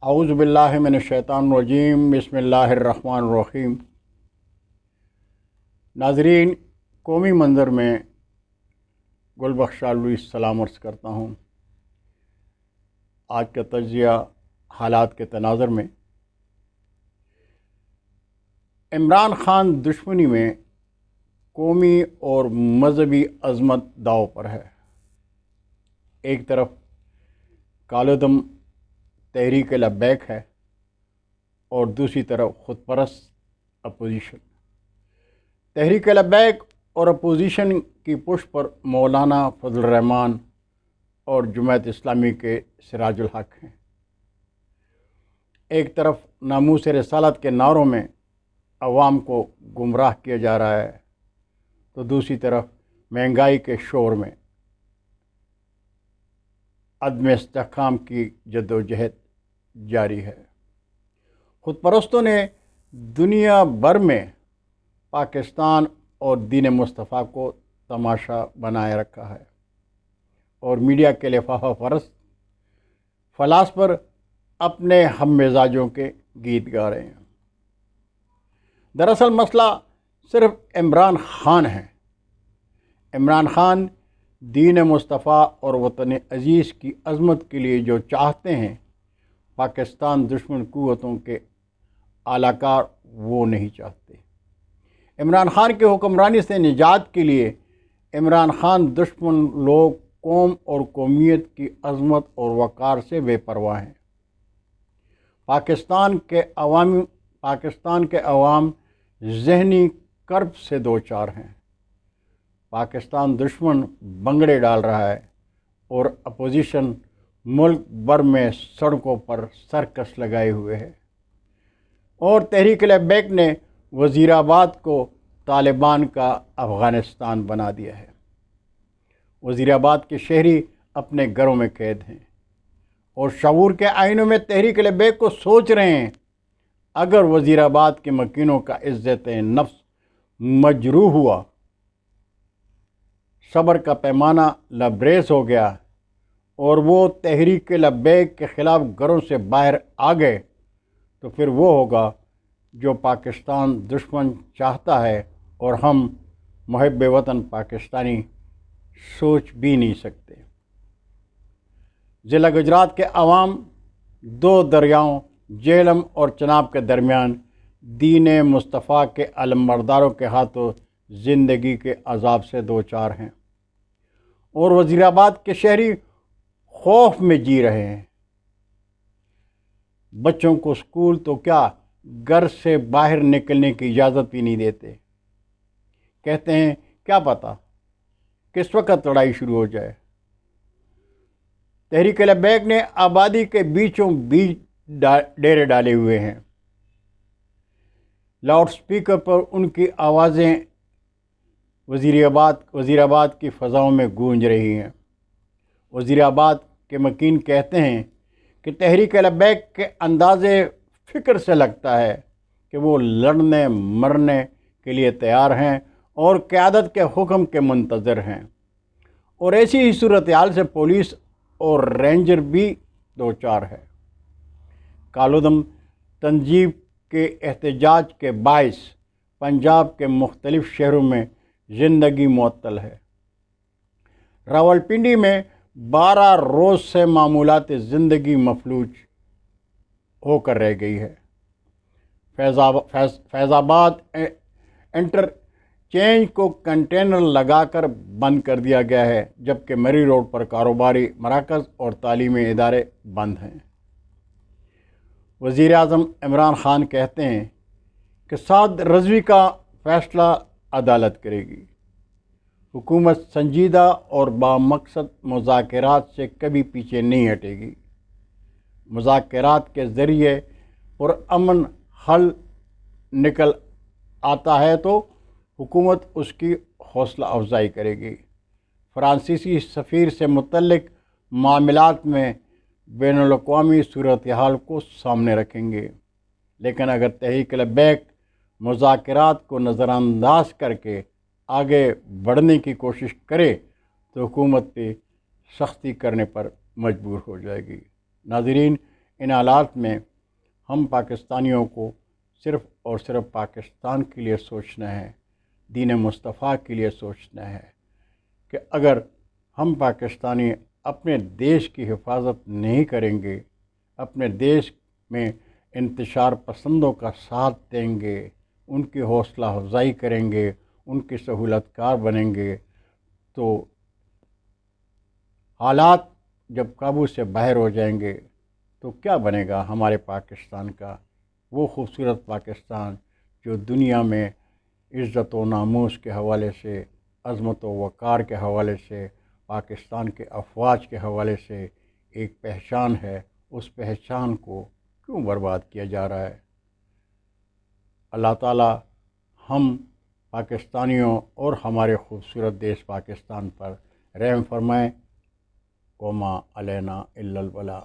اعوذ باللہ من الشیطان الرجیم، بسم اللہ الرحمن الرحیم۔ ناظرین، قومی منظر میں گل بخش آلوی سلام عرض کرتا ہوں۔ آج کا تجزیہ حالات کے تناظر میں عمران خان دشمنی میں قومی اور مذہبی عظمت داؤ پر ہے۔ ایک طرف کالعدم تحریک لبیک ہے اور دوسری طرف خود پرست اپوزیشن۔ تحریک لبیک اور اپوزیشن کی پشت پر مولانا فضل الرحمان اور جماعت اسلامی کے سراج الحق ہیں۔ ایک طرف ناموس رسالت کے نعروں میں عوام کو گمراہ کیا جا رہا ہے تو دوسری طرف مہنگائی کے شور میں عدم استحکام کی جدوجہد جاری ہے۔ خود پرستوں نے دنیا بھر میں پاکستان اور دین مصطفیٰ کو تماشا بنائے رکھا ہے اور میڈیا کے لفافہ پرست فلاسفر اپنے ہم مزاجوں کے گیت گا رہے ہیں۔ دراصل مسئلہ صرف عمران خان ہے۔ عمران خان دین مصطفیٰ اور وطن عزیز کی عظمت کے لیے جو چاہتے ہیں، پاکستان دشمن قوتوں کے اعلی کار وہ نہیں چاہتے۔ عمران خان کے حکمرانی سے نجات کے لیے عمران خان دشمن لوگ قوم اور قومیت کی عظمت اور وقار سے بے پرواہ ہیں۔ پاکستان کے عوام ذہنی کرب سے دوچار ہیں۔ پاکستان دشمن بنگڑے ڈال رہا ہے اور اپوزیشن ملک بھر میں سڑکوں پر سرکس لگائے ہوئے ہے، اور تحریک لبیک نے وزیر آباد کو طالبان کا افغانستان بنا دیا ہے۔ وزیر آباد کے شہری اپنے گھروں میں قید ہیں اور شعور کے آئینوں میں تحریک لبیک کو سوچ رہے ہیں، اگر وزیر آباد کے مکینوں کا عزت نفس مجروح ہوا، صبر کا پیمانہ لبریز ہو گیا اور وہ تحریک لبیک کے خلاف گھروں سے باہر آ گئے، تو پھر وہ ہوگا جو پاکستان دشمن چاہتا ہے اور ہم محب وطن پاکستانی سوچ بھی نہیں سکتے۔ ضلع گجرات کے عوام دو دریاؤں جہلم اور چناب کے درمیان دین مصطفیٰ کے علمبرداروں کے ہاتھوں زندگی کے عذاب سے دوچار ہیں، اور وزیر آباد کے شہری خوف میں جی رہے ہیں۔ بچوں کو اسکول تو کیا، گھر سے باہر نکلنے کی اجازت بھی نہیں دیتے۔ کہتے ہیں کیا پتہ کس وقت لڑائی شروع ہو جائے۔ تحریک لبیک نے آبادی کے بیچوں بیچ ڈیرے ڈالے ہوئے ہیں۔ لاؤڈ سپیکر پر ان کی آوازیں وزیر آباد کی فضاؤں میں گونج رہی ہیں۔ وزیر آباد کے مکین کہتے ہیں کہ تحریک لبیک کے انداز فکر سے لگتا ہے کہ وہ لڑنے مرنے کے لیے تیار ہیں اور قیادت کے حکم کے منتظر ہیں، اور ایسی ہی صورتحال سے پولیس اور رینجر بھی دوچار ہے۔ کالعدم تنظیم کے احتجاج کے باعث پنجاب کے مختلف شہروں میں زندگی معطل ہے۔ راولپنڈی میں 12 روز سے معمولات زندگی مفلوج ہو کر رہ گئی ہے۔ فیض آباد انٹرچینج کو کنٹینر لگا کر بند کر دیا گیا ہے، جبکہ مری روڈ پر کاروباری مراکز اور تعلیمی ادارے بند ہیں۔ وزیر اعظم عمران خان کہتے ہیں کہ سعد رضوی کا فیصلہ عدالت کرے گی۔ حکومت سنجیدہ اور بامقصد مذاکرات سے کبھی پیچھے نہیں ہٹے گی۔ مذاکرات کے ذریعے پرامن حل نکل آتا ہے تو حکومت اس کی حوصلہ افزائی کرے گی۔ فرانسیسی سفیر سے متعلق معاملات میں بین الاقوامی صورتحال کو سامنے رکھیں گے، لیکن اگر تحریک لبیک مذاکرات کو نظر انداز کر کے آگے بڑھنے کی کوشش کرے تو حکومت پہ سختی کرنے پر مجبور ہو جائے گی۔ ناظرین، ان حالات میں ہم پاکستانیوں کو صرف اور صرف پاکستان کے لیے سوچنا ہے، دین مصطفیٰ کے لیے سوچنا ہے کہ اگر ہم پاکستانی اپنے دیش کی حفاظت نہیں کریں گے، اپنے دیش میں انتشار پسندوں کا ساتھ دیں گے، ان کی حوصلہ افزائی کریں گے، ان کی سہولت کار بنیں گے، تو حالات جب قابو سے باہر ہو جائیں گے تو کیا بنے گا ہمارے پاکستان کا، وہ خوبصورت پاکستان جو دنیا میں عزت و ناموس کے حوالے سے، عظمت و وقار کے حوالے سے، پاکستان کے افواج کے حوالے سے ایک پہچان ہے، اس پہچان کو کیوں برباد کیا جا رہا ہے؟ اللہ تعالی ہم پاکستانیوں اور ہمارے خوبصورت دیش پاکستان پر رحم فرمائیں۔ وما علینا الا البلاغ۔